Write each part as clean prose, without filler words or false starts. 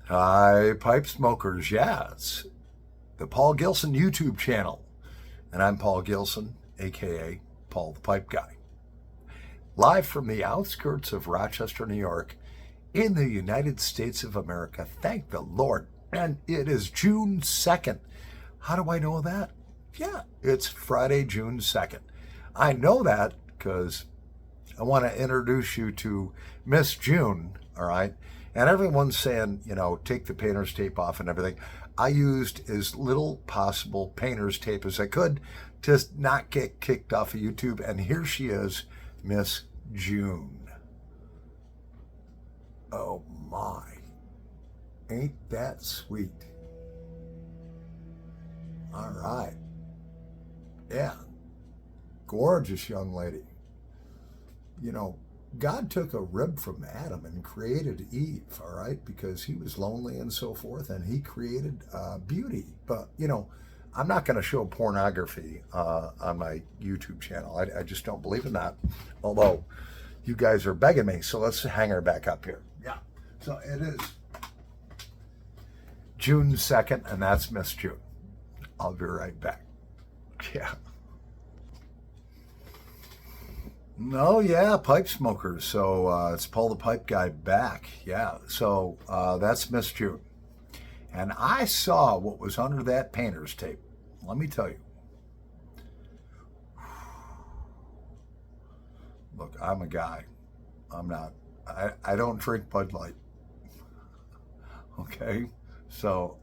Hi, pipe smokers. Yeah, it's the Paul Gilson YouTube channel. And I'm Paul Gilson, aka Paul the Pipe Guy. Live from the outskirts of Rochester, New York, in the United States of America. Thank the Lord. And it is June 2nd. How do I know that? Yeah, it's Friday, June 2nd. I know that because I want to introduce you to Miss June, all right? And everyone's saying, take the painter's tape off and everything. I used as little possible painter's tape as I could to not get kicked off of YouTube. And here she is, Miss June. Oh my. Ain't that sweet? All right. Yeah. Gorgeous young lady. God took a rib from Adam and created Eve, all right, because he was lonely and so forth, and he created beauty. But, I'm not going to show pornography on my YouTube channel. I just don't believe in that, although you guys are begging me, so let's hang her back up here. Yeah, so it is June 2nd, and that's Miss June. I'll be right back. Yeah. No, yeah, pipe smokers. So it's Paul the Pipe Guy back. Yeah, so that's Miss June. And I saw what was under that painter's tape. Let me tell you. Look, I'm a guy. I'm not. I don't drink Bud Light. Okay? So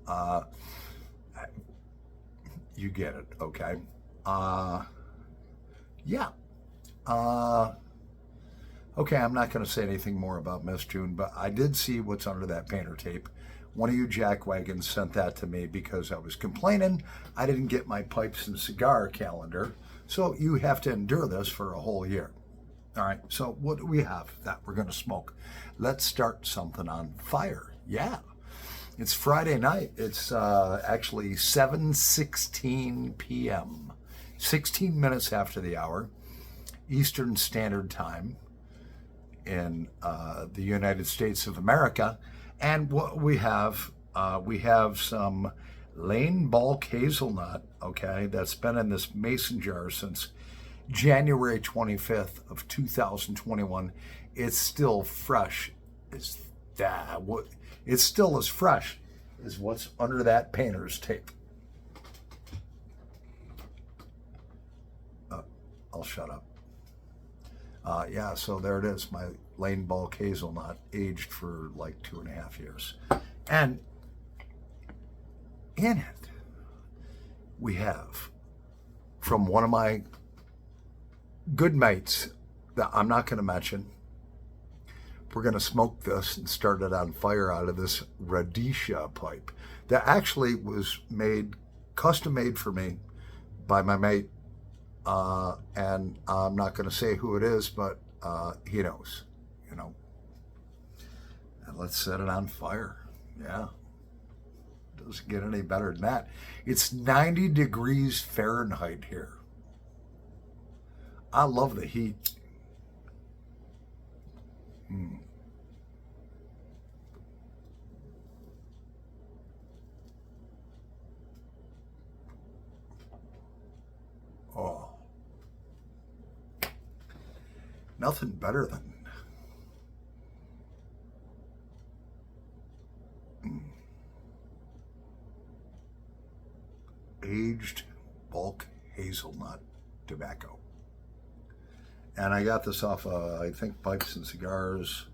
you get it, okay? Yeah. Okay, I'm not going to say anything more about Miss June, but I did see what's under that painter tape. One of you jackwagons sent that to me because I was complaining I didn't get my pipes and cigar calendar. So you have to endure this for a whole year. All right, so what do we have that we're going to smoke? Let's start something on fire. Yeah, it's Friday night. It's actually 7:16 p.m., 16 minutes after the hour, Eastern Standard Time in the United States of America. And what we have some Lane Bulk Hazelnut, okay, that's been in this mason jar since January 25th of 2021. It's still fresh as that. It's still as fresh as what's under that painter's tape. I'll shut up. Yeah, so there it is, my Lane Bulk Hazelnut, aged for like 2.5 years. And in it, we have from one of my good mates that I'm not going to mention. We're going to smoke this and start it on fire out of this Rhodesia pipe that actually was custom made for me by my mate. And I'm not going to say who it is, but he knows, And let's set it on fire. Yeah. Doesn't get any better than that. It's 90 degrees Fahrenheit here. I love the heat. Oh, nothing better than aged bulk hazelnut tobacco. And I got this off, I think, Pipes and Cigars.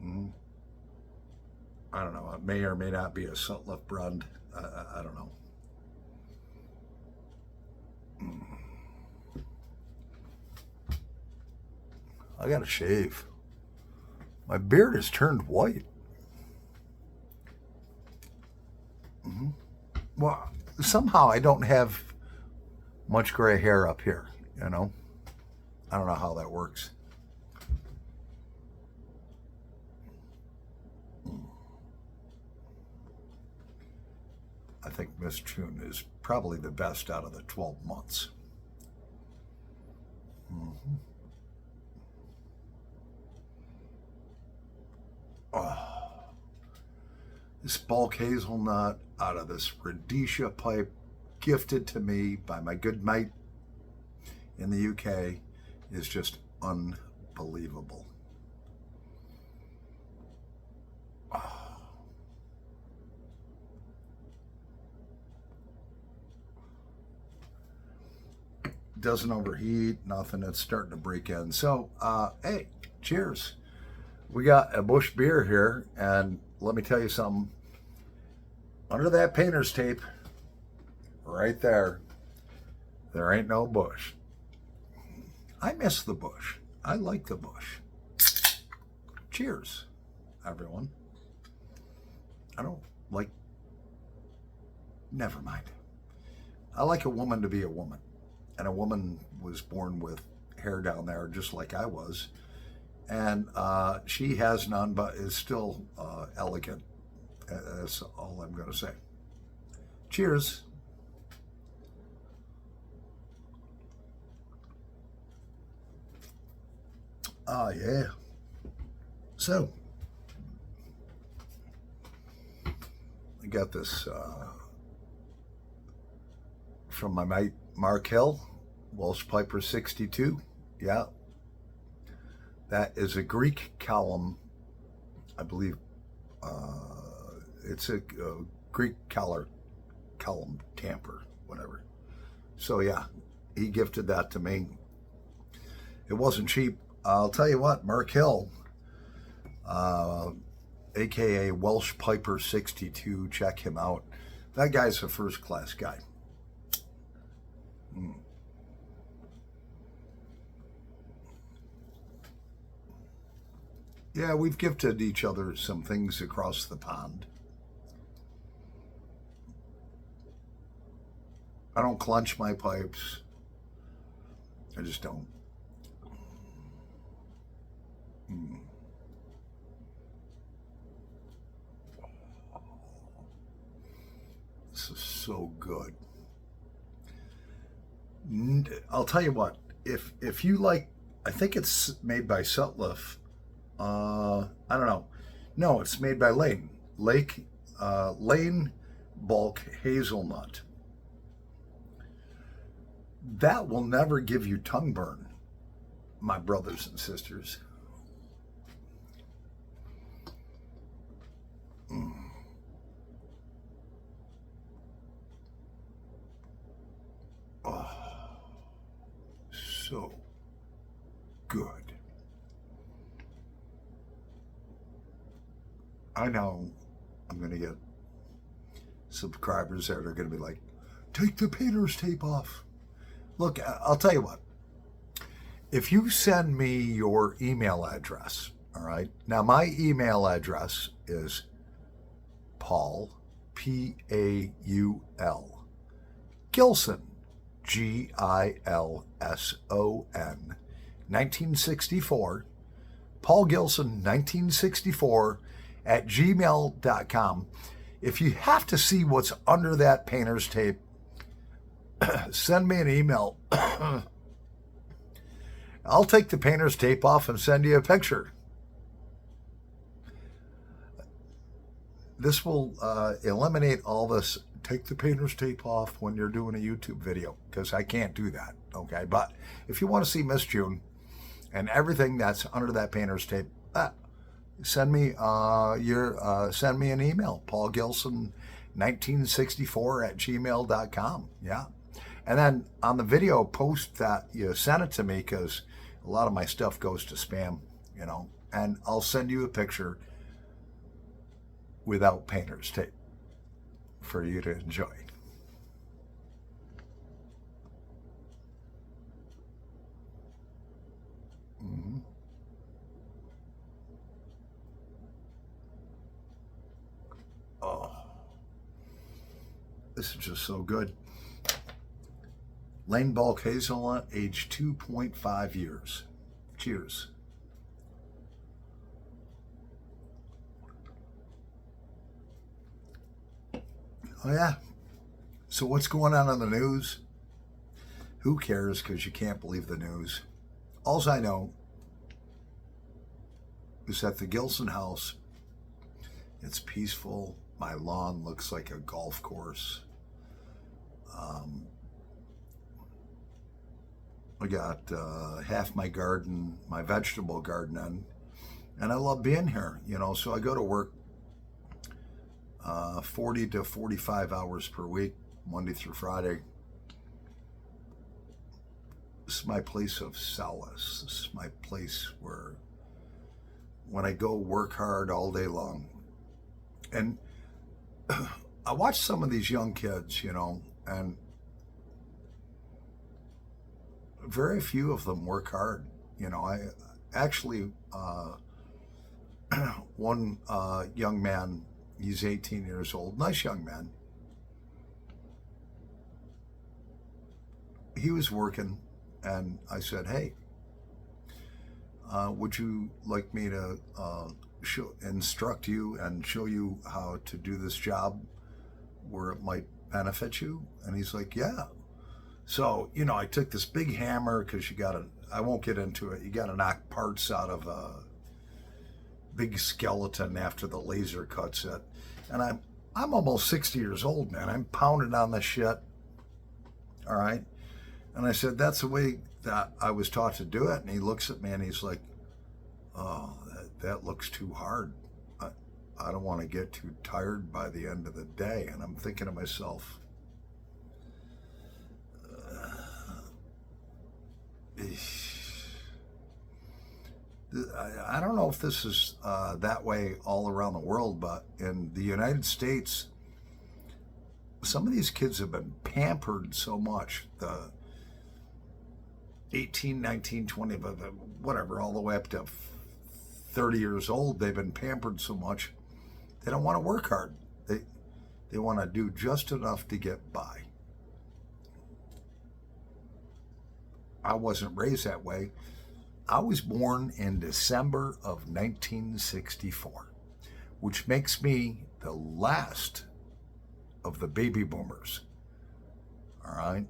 I don't know. It may or may not be a Sutliff brand. I don't know. I got to shave. My beard has turned white. Well, somehow I don't have much gray hair up here, I don't know how that works. I think Miss June is probably the best out of the 12 months. Oh, This bulk hazelnut out of this Rhodesia pipe gifted to me by my good mate in the UK is just unbelievable. Oh. Doesn't overheat, nothing. It's starting to break in. So, hey, cheers. We got a Busch beer here, and let me tell you something. Under that painter's tape, right there ain't no Busch. I miss the Busch. I like the Busch. Cheers, everyone. I don't like, never mind. I like a woman to be a woman. And a woman was born with hair down there just like I was. And she has none, but is still elegant. That's all I'm going to say. Cheers. Ah, yeah. So, I got this from my mate Mark Hill, Welsh Piper 62. Yeah. That is a Greek column, I believe. It's a Greek column tamper, whatever. So yeah, he gifted that to me. It wasn't cheap. I'll tell you what, Mark Hill, aka Welsh Piper 62, check him out. That guy's a first class guy. Yeah, we've gifted each other some things across the pond. I don't clench my pipes. I just don't. This is so good. I'll tell you what, if you like, I think it's made by Sutliff. I don't know. No, it's made by Lane. Lane Bulk Hazelnut. That will never give you tongue burn, my brothers and sisters. Oh, so good. I know I'm going to get subscribers that are going to be like, take the painter's tape off. Look, I'll tell you what. If you send me your email address, all right? Now, my email address is Paul, P-A-U-L, Gilson, G-I-L-S-O-N, 1964, Paul Gilson, 1964, at gmail.com. If you have to see what's under that painter's tape, send me an email. I'll take the painter's tape off and send you a picture. This will eliminate all this take the painter's tape off when you're doing a YouTube video, because I can't do that, okay? But if you want to see Miss June and everything that's under that painter's tape, send me send me an email, Paul Gilson 1964 at gmail.com. Yeah. And then on the video, post that you sent it to me, because a lot of my stuff goes to spam, you know, and I'll send you a picture without painter's tape for you to enjoy. Mm-hmm. Oh, this is just so good. Lane Bulk Hazelnut, age 2.5 years. Cheers. Oh, yeah. So what's going on in the news? Who cares, because you can't believe the news. All I know is that the Gilson house, it's peaceful, My lawn looks like a golf course. Um, I got half my garden, my vegetable garden in, and I love being here, you know. So I go to work 40 to 45 hours per week, Monday through Friday. This is my place of solace. This is my place where when I go work hard all day long. And I watch some of these young kids, you know, and very few of them work hard. You know, I actually, one young man, he's 18 years old, nice young man. He was working, and I said, hey, would you like me to instruct you and show you how to do this job where it might benefit you? And he's like, yeah. So, you know, I took this big hammer because I won't get into it. You got to knock parts out of a big skeleton after the laser cuts it. And I'm almost 60 years old, man. I'm pounding on this shit. All right. And I said, that's the way that I was taught to do it. And he looks at me and he's like, oh, that looks too hard. I don't want to get too tired by the end of the day. And I'm thinking to myself, I don't know if this is that way all around the world, but in the United States, some of these kids have been pampered so much. The 18, 19, 20, whatever, all the way up to 30 years old, they've been pampered so much, they don't want to work hard. They want to do just enough to get by. I wasn't raised that way. I was born in December of 1964, which makes me the last of the baby boomers. All right?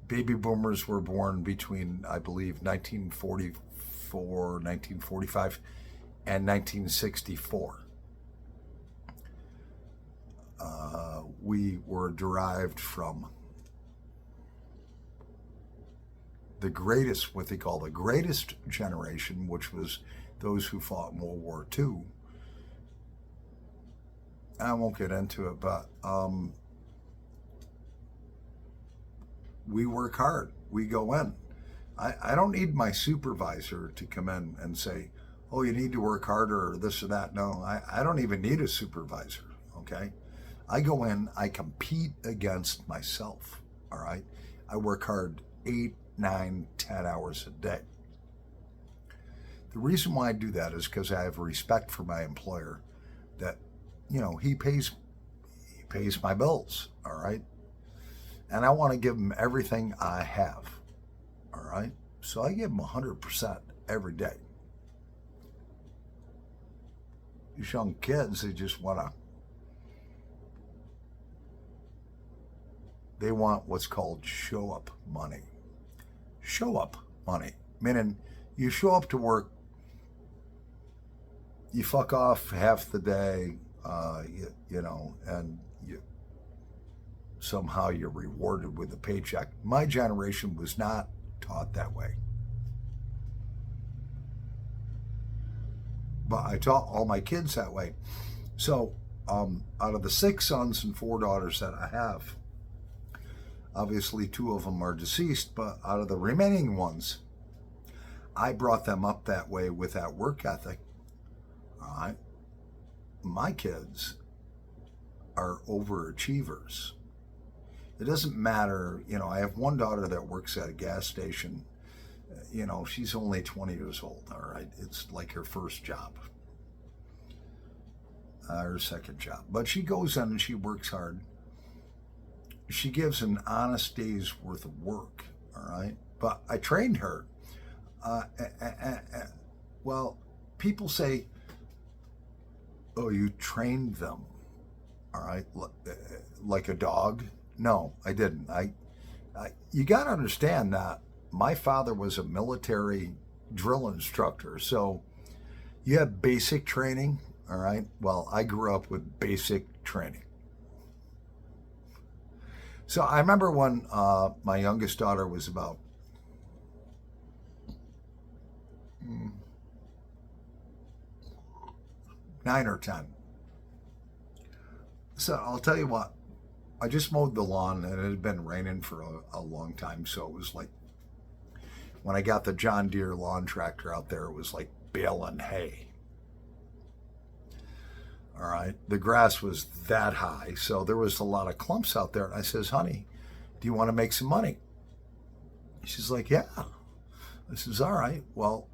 Baby boomers were born between, I believe, 1944, 1945, and 1964. We were derived from the greatest, what they call the greatest generation, which was those who fought in World War II. I won't get into it, but we work hard. We go in. I don't need my supervisor to come in and say, oh, you need to work harder or this or that. No, I don't even need a supervisor, okay? I go in, I compete against myself, all right? I work hard 8, 9, 10 hours a day. The reason why I do that is because I have respect for my employer that, you know, he pays my bills, all right? And I want to give him everything I have, all right? So I give him 100% every day. These young kids, they want what's called show up money. Show up money, meaning you show up to work, you fuck off half the day, you know, and somehow you're rewarded with a paycheck. My generation was not taught that way. But I taught all my kids that way. So out of the 6 sons and 4 daughters that I have, obviously 2 of them are deceased, but out of the remaining ones, I brought them up that way with that work ethic. All right. My kids are overachievers. It doesn't matter, you know, I have one daughter that works at a gas station. You know, she's only 20 years old, all right? It's like her first job, her second job. But she goes in and she works hard. She gives an honest day's worth of work, all right? But I trained her. Well, people say, oh, you trained them, all right, like a dog. No, I didn't. You got to understand that my father was a military drill instructor. So you have basic training, All right. Well, I grew up with basic training. So I remember when my youngest daughter was about 9 or 10. So I'll tell you what, I just mowed the lawn and it had been raining for a long time. So it was like when I got the John Deere lawn tractor out there, it was like baling hay. All right. The grass was that high. So there was a lot of clumps out there. And I says, honey, do you want to make some money? She's like, yeah. I says, all right. Well,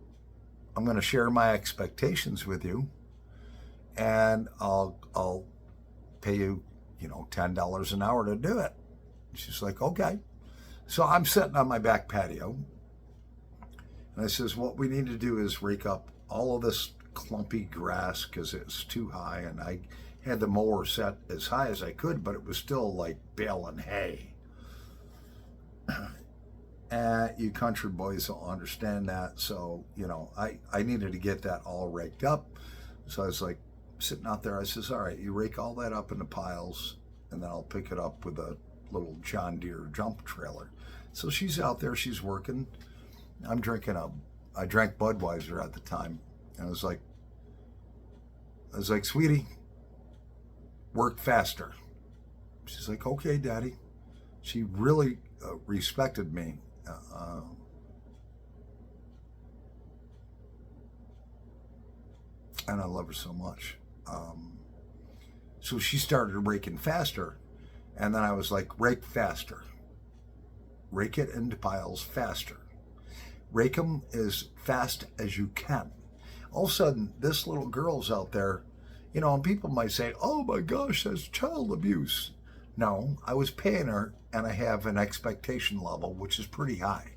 I'm going to share my expectations with you and I'll pay you, $10 an hour to do it. She's like, okay. So I'm sitting on my back patio and I says, what we need to do is rake up all of this clumpy grass because it's too high, and I had the mower set as high as I could, but it was still like baling hay. And you country boys don't understand that. So, I needed to get that all raked up. So I was like sitting out there. I says, all right, you rake all that up into piles and then I'll pick it up with a little John Deere jump trailer. So she's out there, she's working. I drank Budweiser at the time. And I was like, sweetie, work faster. She's like, okay, Daddy. She really respected me. And I love her so much. So she started raking faster. And then I was like, rake faster. Rake it into piles faster. Rake them as fast as you can. All of a sudden, this little girl's out there, and people might say, oh my gosh, that's child abuse. No, I was paying her and I have an expectation level, which is pretty high.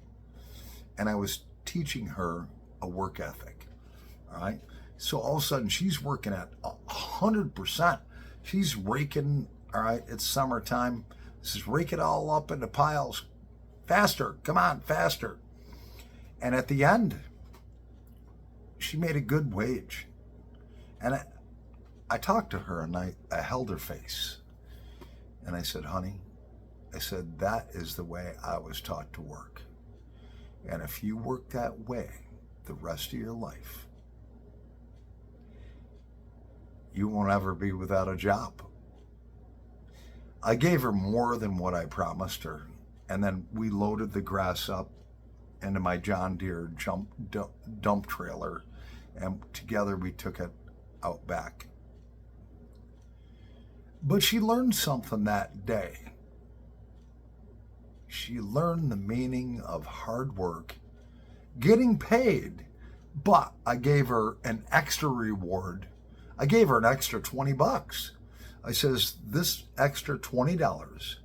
And I was teaching her a work ethic. All right. So all of a sudden she's working at 100%. She's raking. All right. It's summertime. This is rake it all up into piles. Faster. Come on, faster. And at the end, she made a good wage. And I talked to her and I held her face. And I said, honey, that is the way I was taught to work. And if you work that way the rest of your life, you won't ever be without a job. I gave her more than what I promised her. And then we loaded the grass up into my John Deere dump trailer, and together we took it out back. But she learned something that day. She learned the meaning of hard work, getting paid, but I gave her an extra reward. I gave her an extra $20. I says, this extra $20.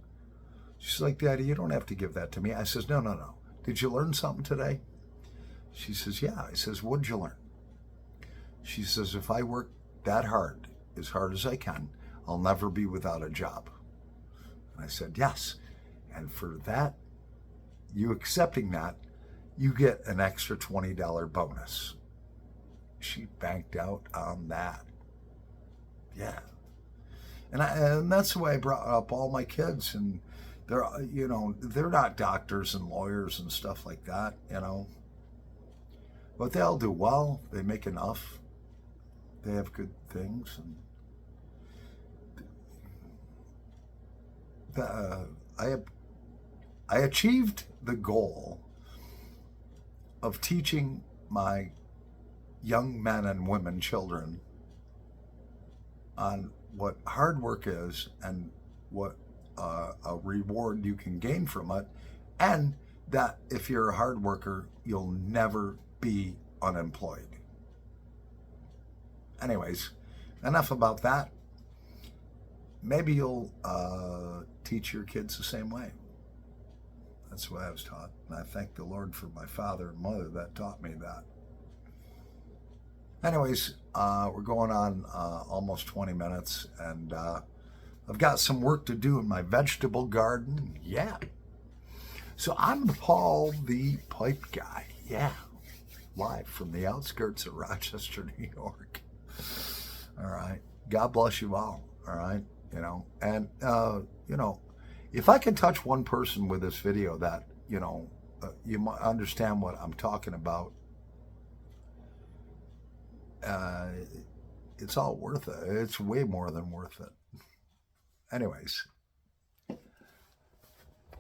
She's like, Daddy, you don't have to give that to me. I says, no. Did you learn something today? She says, yeah. I says, what'd you learn? She says, if I work that hard as I can, I'll never be without a job. And I said, yes. And for that, you accepting that, you get an extra $20 bonus. She banked out on that. Yeah. And that's the way I brought up all my kids. And they're not doctors and lawyers and stuff like that, but they all do well. They make enough. They have good things. And I achieved the goal of teaching my young men and women, children, on what hard work is and what a reward you can gain from it, and that if you're a hard worker, you'll never be unemployed. Anyways, enough about that. Maybe you'll teach your kids the same way. That's the way I was taught. And I thank the Lord for my father and mother that taught me that. Anyways, we're going on almost 20 minutes, and I've got some work to do in my vegetable garden. Yeah. So I'm Paul the Pipe Guy. Yeah. Live from the outskirts of Rochester, New York. All God bless you all. All right. And, if I can touch one person with this video that, you might understand what I'm talking about, uh, it's all worth it. It's way more than worth it. Anyways,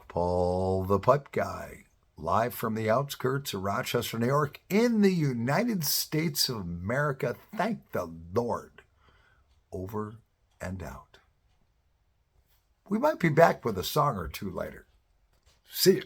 Paul the Pipe Guy, live from the outskirts of Rochester, New York, in the United States of America. Thank the Lord. Over and out. We might be back with a song or two later. See you.